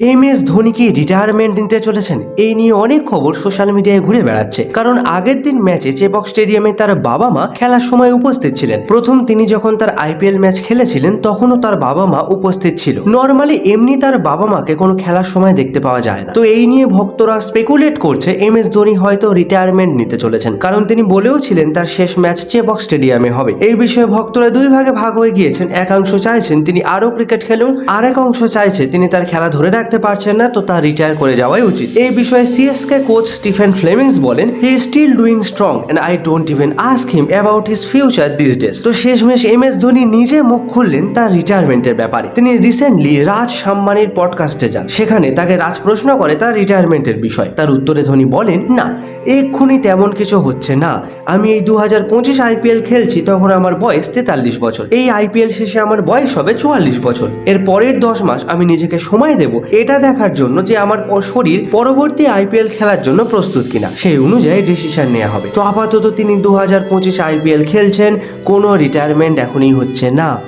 MS Dhoni কি retirement নিতে চলেছেন? এই নিয়ে অনেক খবর সোশ্যাল মিডিয়ায় ঘুরে বেড়াচ্ছে। কারণ আগের দিন ম্যাচে চেপক স্টেডিয়ামে তার বাবা মা খেলার সময় উপস্থিত ছিলেন। প্রথম তিনি যখন তার IPL ম্যাচ খেলেছিলেন তখনও তার বাবা মা উপস্থিত ছিল। নর্মালি এমনি তার বাবা মাকে কোনো খেলার সময় দেখতে পাওয়া যায় না। তো এই নিয়ে ভক্তরা স্পেকুলেট করছে MS ধোনি হয়তো রিটায়ারমেন্ট নিতে চলেছেন, কারণ তিনি বলেও ছিলেন তার শেষ ম্যাচ চেপক স্টেডিয়ামে হবে। এই বিষয়ে ভক্তরা দুই ভাগে ভাগ হয়ে গিয়েছেন। একাংশ চাইছেন তিনি আরো ক্রিকেট খেলুন, আর এক অংশ চাইছে তিনি তার খেলা ধরে রাখতে পারছেন না, তো তার রিটায়ার করে যাওয়াই উচিত। এই বিষয়ে CSK কোচ স্টিফেন ফ্লেমিংস বলেন, he is still doing strong and I don't even ask him about his future this days. তো শেষমেশ MS ধোনি নিজে মুখ খুললেন তার রিটায়ারমেন্টের ব্যাপারে। তিনি রিসেন্টলি রাজ সাম্মানির পডকাস্টে যান। সেখানে তাকে রাজ প্রশ্ন করে তার রিটায়ারমেন্টের বিষয়। তার উত্তরে ধোনি বলেন, না, এক্ষুনি তেমন কিছু হচ্ছে না। আমি এই 2025 IPL খেলছি, তখন আমার বয়স 43 বছর। এই IPL শেষে আমার বয়স হবে 44 বছর। এর পরের 10 মাস আমি নিজেকে সময় দেব এটা দেখার জন্য যে আমার শরীর পরবর্তী IPL খেলার জন্য প্রস্তুত কিনা। সেই অনুযায়ী ডিসিশন নেওয়া হবে। তো আপাতত তিনি 2025 IPL খেলছেন, কোনো রিটায়ারমেন্ট এখনই হচ্ছে না।